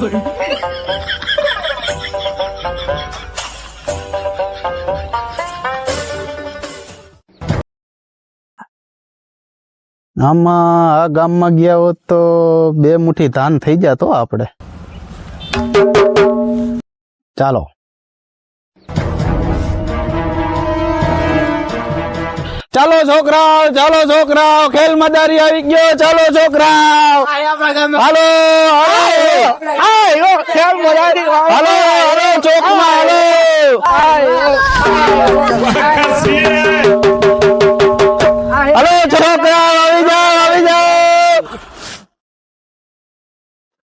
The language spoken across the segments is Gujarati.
આમાં આ ગામમાં ગયા હોત તો 2 મુઠ્ઠી ધાન થઈ જાતો આપણે. ચાલો ચાલો છોકરાઓ ખેલ મદારી આવી ગયો. ચાલો છોકરાઓ હાલો ખેલ મદારી હાલો ચોકમાં હાલો છોકરાઓ આવી જાઓ.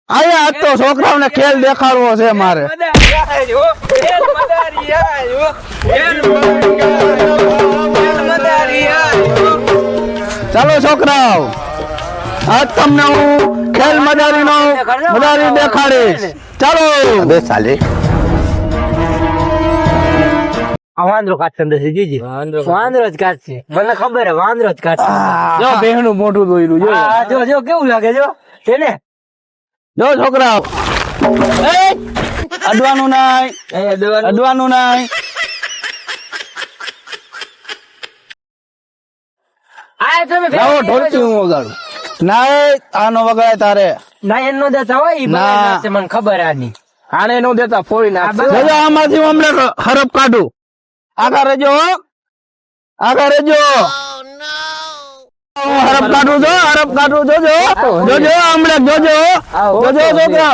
આયા આજ તો છોકરાઓને ખેલ દેખાડવો છે મારે. ચાલો છોકરાઓ આજ તમને હું ખેલ મદારી દેખાડીશ. ચાલો બે ચાલે વાંદરો કાઢશે જીજી, વાંદરો જ કાઢશે. મને ખબર હે વાંદરો જ કાઢશે. જો બેહનું મોઢું દોયરું જો કેવું લાગે જો તેને. જો છોકરાઓ અડવાનું નહીં. જાઓ ઢોલકી હું વગાડું. ના આનો વગાડે તારે ના એનો દેતા હોય મને ખબર આની આને નો દેતા ફોડી નાખ. આમાંથી હું હમણાં હરફ કાઢું. આગળ રહેજો હરફ કાઢું જોજો હમણાં જોજો છોકરા.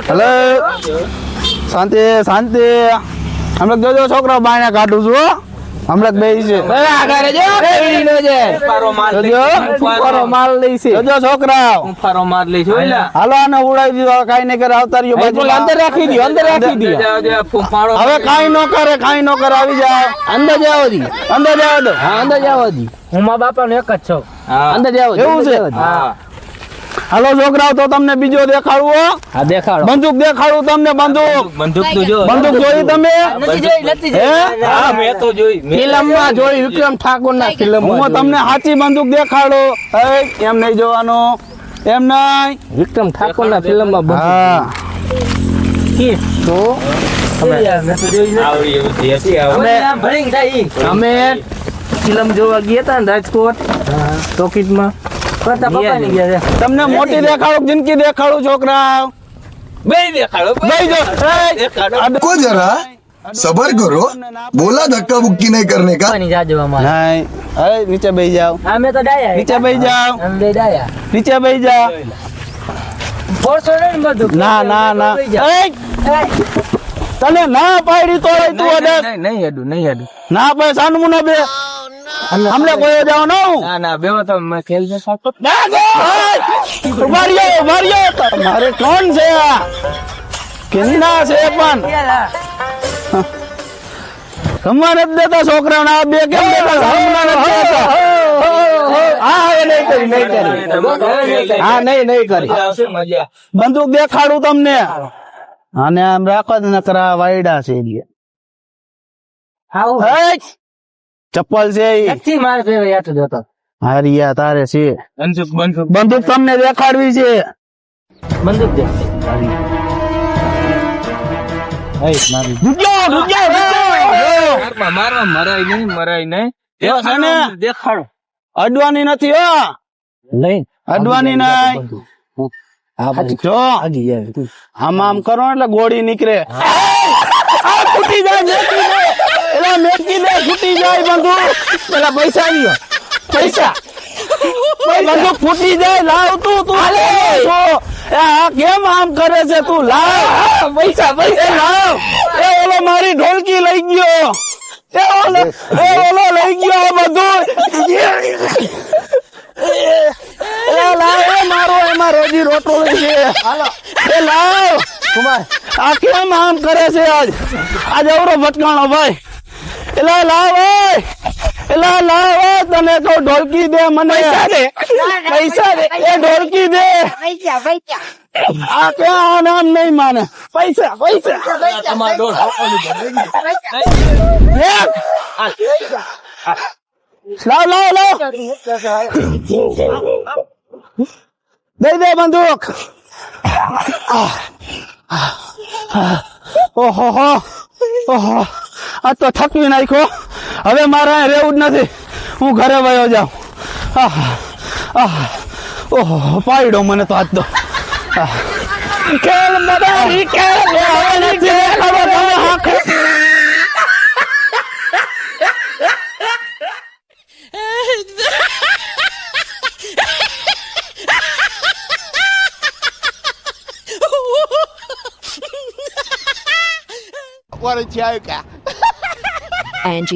હલો શાંતિ હમણાં જોજો છોકરા બાયણે કાઢું છું. હમણાં બે છે માલ લઈ છે છોકરા. હાલો આને ઉડાવી દીધો. કઈ નહીં કરે આવતા રહ્યો બાજુ. અંદર રાખી દો હવે કઈ નો કરે આવી જાવ. અંદર જવા દો. અંદર જવા દી. હું મારા બાપા નો એક જ છું. અંદર જાવ એવું છે. હાલો છોકરાઓ તો તમને બીજો દેખાડવું. હા દેખાડો. બંદૂક દેખાડું તમને. બંદૂક જોઈ તમે? મેં તો જોઈ ફિલ્મમાં જોઈ. વિક્રમ ઠાકોર ના ફિલ્મ. હું તમને સાચી બંદૂક દેખાડો. એમ નહીં જોવાનું. એમ નહીં. વિક્રમ ઠાકોર ના ફિલ્મ માં અમે ફિલ્મ જોવા ગયા હતા ને રાજકોટ ટોકીઝ માં. તમને મોટી દેખાડો જિંદગી દેખાડું છોકરા. બે દેખાડો. को जरा सबर करो, बोला धक्का बुक्की नहीं करने का. नहीं अरे नीचे बैठ जाओ. हमें तो डाया नीचे बैठ जाओ. हम दे डाया नीचे बैठ जाओ. ના તને ના પાડી તો તું नहीं अडू ના પાડે સાનમુ ના બે. हमने कोई जाओ ना बेवा तो मैं खेल में सकता मारियो मारे कौन से किन्ना से पण रमवा નથી દેતા છોકરાઓને. આ બે કેમ દેતા? રમવા નથી દેતા. હા એ નહીં કરી. હા નહીં કરી. બંદૂક દેખાડું તમને. આને આમ રાખો ને કરા વાયડા છે એટલે ચપ્પલ છે હારિયા તારે છે. બંદૂક તમને દેખાડવી છે. બંદૂક દે મરાય નહીં દેખાડો. અડવાની નથી હો. અડવાની નહીં. જો આમ કરો એટલે ગોળી નીકળે. ફૂટી જાય મેકી દે ફૂટી જાય બંદૂક. પેલા પૈસા લ્યો. પૈસા બંદૂક ફૂટી જાય. લાવ તું કેમ આમ કરે છે તું? લાવ પૈસા લાવ. એ ઓલો મારી ઢોલકી લઈ ગયો. ઓલો લઈ ગયો બધું. મારો એમાં રોજી રોટો છે. એ લાવ આ કેમ આમ કરે છે? આજ અવરો ભટકાણો ભાઈ. એલા લાવ તને કહું ઢોલકી દે મને. પૈસા દે. એ ઢોલકી દે. આ ક્યાં નામ નહીં માને. પૈસા લાવ દે બંદૂક ઓહો આ તો થકવી નાખ્યો હવે મારે અહીં રહેવું જ નથી હું ઘરે વયો જાઉં ઓહો પાડ્યો મને તો આજ તો ખેલ મદારી ખેલ હવે નથી ખબર What a joker. Angie.